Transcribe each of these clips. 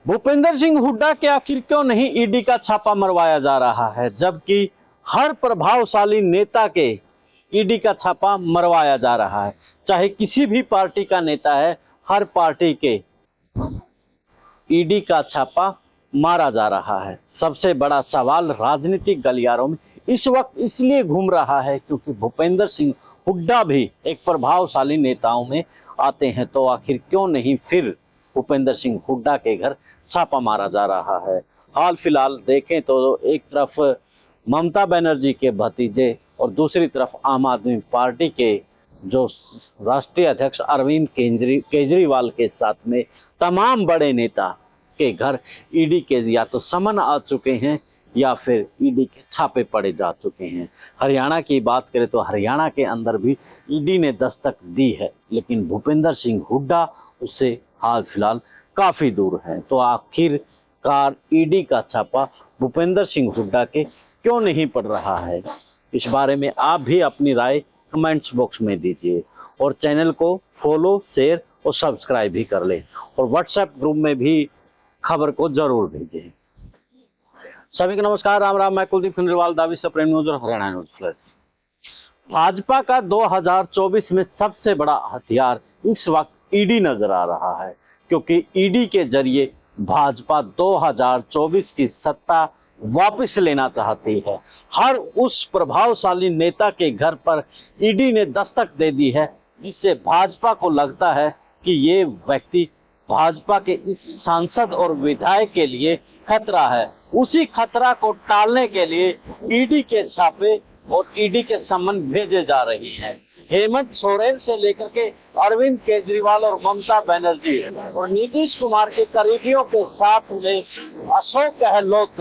भूपेंद्र सिंह हुड्डा के आखिर क्यों नहीं ईडी का छापा मरवाया जा रहा है, जबकि हर प्रभावशाली नेता के ईडी का छापा मरवाया जा रहा है। चाहे किसी भी पार्टी का नेता है, हर पार्टी के ईडी का छापा मारा जा रहा है। सबसे बड़ा सवाल राजनीतिक गलियारों में इस वक्त इसलिए घूम रहा है क्योंकि भूपेंद्र सिंह हुड्डा भी एक प्रभावशाली नेताओं में आते हैं, तो आखिर क्यों नहीं फिर भूपेंद्र सिंह हुड्डा के घर छापा मारा जा रहा है। हाल फिलहाल देखें तो एक तरफ ममता बनर्जी के भतीजे और दूसरी तरफ आम आदमी पार्टी के जो राष्ट्रीय अध्यक्ष अरविंद केजरीवाल के साथ में तमाम बड़े नेता के घर ईडी के या तो समन आ चुके हैं या फिर ईडी के छापे पड़े जा चुके हैं। हरियाणा की बात करें तो हरियाणा के अंदर भी ईडी ने दस्तक दी है, लेकिन भूपेंद्र सिंह हुड्डा उससे हाल फिलहाल काफी दूर है। तो आखिरकार ईडी का छापा भूपेंद्र सिंह हुड्डा के क्यों नहीं पड़ रहा है, इस बारे में आप भी अपनी राय कमेंट्स बॉक्स में दीजिए और चैनल को फॉलो, शेयर और सब्सक्राइब भी कर लें और व्हाट्सएप ग्रुप में भी खबर को जरूर भेजें। सभी को नमस्कार, राम राम। मैं कुलदीप खंडेलवाल, दावी सुप्रीम न्यूज और हरियाणा न्यूज फ्लैश। भाजपा का 2024 में सबसे बड़ा हथियार इस वक्त ईडी नजर आ रहा है, क्योंकि ईडी के जरिए भाजपा 2024 की सत्ता वापस लेना चाहती है। हर उस प्रभावशाली नेता के घर पर ईडी ने दस्तक दे दी है, जिससे भाजपा को लगता है कि ये व्यक्ति भाजपा के इस सांसद और विधायक के लिए खतरा है। उसी खतरा को टालने के लिए ईडी के छापे और ईडी के सम्मन भेजे जा रही हैं। हेमंत सोरेन से लेकर के अरविंद केजरीवाल और ममता बनर्जी और नीतीश कुमार के करीबियों के साथ में अशोक गहलोत,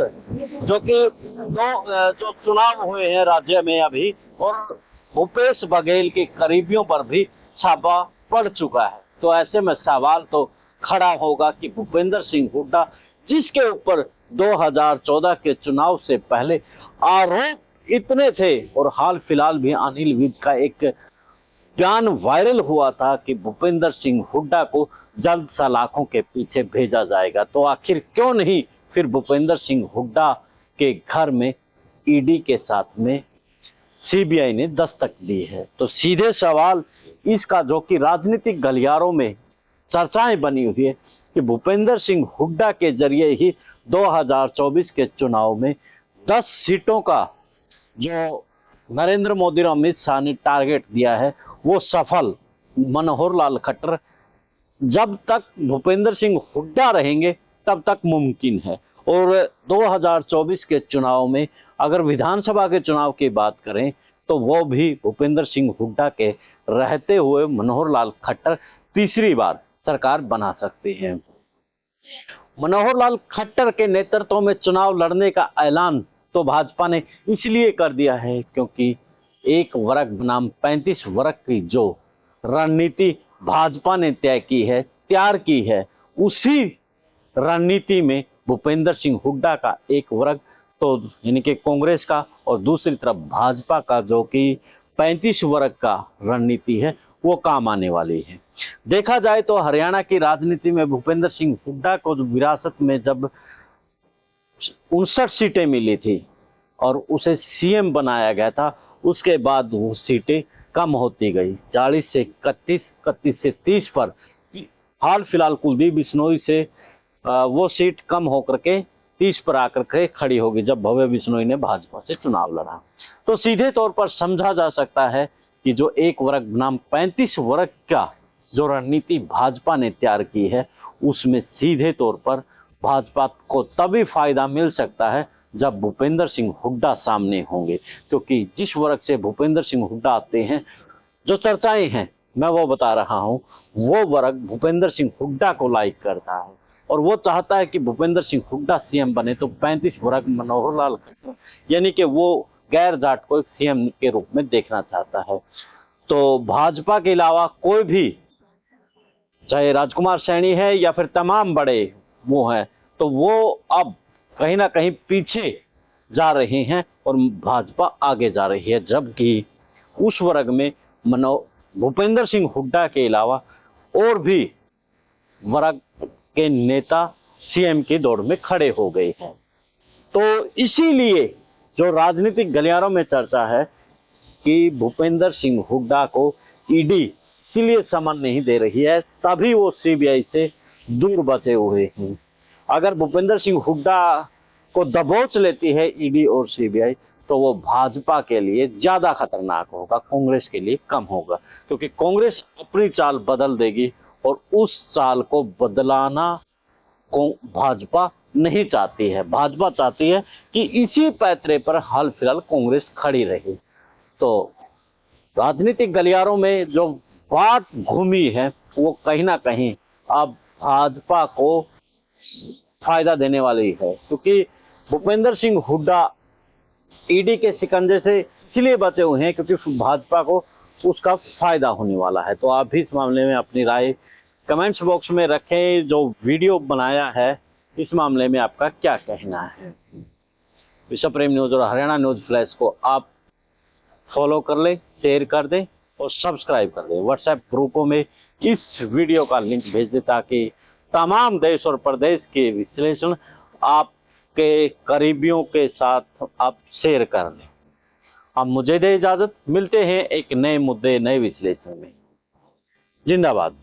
जो कि जो चुनाव हुए हैं राज्य में अभी, और भूपेश बघेल के करीबियों पर भी छापा पड़ चुका है। तो ऐसे में सवाल तो खड़ा होगा कि भूपेंद्र सिंह हुड्डा, जिसके ऊपर 2014 के चुनाव से पहले आरोप इतने थे और हाल फिलहाल भी अनिल विज का एक बयान वायरल हुआ था कि भूपेंद्र सिंह हुड्डा को जल्द सलाखों के पीछे भेजा जाएगा, तो आखिर क्यों नहीं फिर भूपेंद्र सिंह हुड्डा के घर में ईडी के साथ में सीबीआई ने दस्तक दी है। तो सीधे सवाल इसका, जो कि राजनीतिक गलियारों में चर्चाएं बनी हुई है, कि भूपेंद्र सिंह हुड्डा के जरिए ही 2024 के चुनाव में 10 सीटों का जो नरेंद्र मोदी और अमित शाह ने टारगेट दिया है वो सफल। मनोहर लाल खट्टर जब तक भूपेंद्र सिंह हुड्डा रहेंगे तब तक मुमकिन है। और 2024 के चुनाव में अगर विधानसभा के चुनाव की बात करें तो वो भी भूपेंद्र सिंह हुड्डा के रहते हुए मनोहर लाल खट्टर तीसरी बार सरकार बना सकते हैं। मनोहर लाल खट्टर के नेतृत्व में चुनाव लड़ने का ऐलान तो भाजपा ने इसलिए कर दिया है क्योंकि एक वर्ग बनाम 35 वर्ग की जो रणनीति भाजपा ने तैयार की है, उसी रणनीति में भूपेंद्र सिंह हुड्डा का एक वर्ग तो यानी कि कांग्रेस का और दूसरी तरफ भाजपा का जो कि 35 वर्ग का रणनीति है वो काम आने वाली है। देखा जाए तो हरियाणा की राजनीति में भूपेंद्र सिंह हुड्डा को विरासत में जब 59 सीटें मिली थी और उसे सीएम बनाया गया था, उसके बाद वो सीटें कम होती गई, 40 से 31, 31 से 30 पर। हाल फिलहाल कुलदीप बिश्नोई से वो सीट कम होकर के 30 पर आकर के खड़ी होगी जब भव्य बिश्नोई ने भाजपा से चुनाव लड़ा। तो सीधे तौर पर समझा जा सकता है कि जो एक वर्ग बनाम 35 वर्ग का जो रणनीति भाजपा ने तैयार की है, उसमें सीधे तौर पर भाजपा को तभी फायदा मिल सकता है जब भूपेंद्र सिंह हुड्डा सामने होंगे, क्योंकि जिस वर्ग से भूपेंद्र सिंह हुड्डा आते हैं, जो चर्चाएं हैं मैं वो बता रहा हूं, वो वर्ग भूपेंद्र सिंह हुड्डा को लाइक करता है और वो चाहता है कि भूपेंद्र सिंह हुड्डा सीएम बने। तो 35 वर्ग मनोहर लाल खट्टर यानी कि वो गैर जाट को एक सीएम के रूप में देखना चाहता है। तो भाजपा के अलावा कोई भी, चाहे राजकुमार सैनी है या फिर तमाम बड़े वो हैं, तो वो अब कहीं ना कहीं पीछे जा रहे हैं और भाजपा आगे जा रही है, जबकि उस वर्ग में भूपेंद्र सिंह हुड्डा के अलावा और भी वर्ग के नेता सीएम की दौड़ में खड़े हो गए हैं। तो इसीलिए जो राजनीतिक गलियारों में चर्चा है कि भूपेंद्र सिंह हुड्डा को ईडी इसलिए समन नहीं दे रही है, तभी वो सीबीआई से दूर बचे हुए हैं। अगर भूपेंद्र सिंह हुड्डा को दबोच लेती है ईडी और सीबीआई, तो वो भाजपा के लिए ज्यादा खतरनाक होगा, कांग्रेस के लिए कम होगा, क्योंकि कांग्रेस अपनी चाल बदल देगी और उस चाल को बदलाना भाजपा नहीं चाहती है। भाजपा चाहती है कि इसी पैतरे पर हाल फिलहाल कांग्रेस खड़ी रहे। तो राजनीतिक गलियारों में जो बात घूमी है वो कहीं ना कहीं अब भाजपा को फायदा देने वाली है, क्योंकि भूपेंद्र सिंह हुड्डा ईडी के शिकंजे से इसलिए बचे हुए हैं क्योंकि भाजपा को उसका फायदा होने वाला है। तो आप भी इस मामले में अपनी राय कमेंट्स बॉक्स में रखें। जो वीडियो बनाया है इस मामले में आपका क्या कहना है। विश्व प्रेम न्यूज और हरियाणा न्यूज फ्लैश को आप फॉलो कर लें, शेयर कर दें और सब्सक्राइब कर दें। व्हाट्सएप ग्रुपों में इस वीडियो का लिंक भेज दें ताकि तमाम देश और प्रदेश के विश्लेषण आपके करीबियों के साथ आप शेयर कर लें। अब मुझे दे इजाजत, मिलते हैं एक नए मुद्दे नए विश्लेषण में। जिंदाबाद।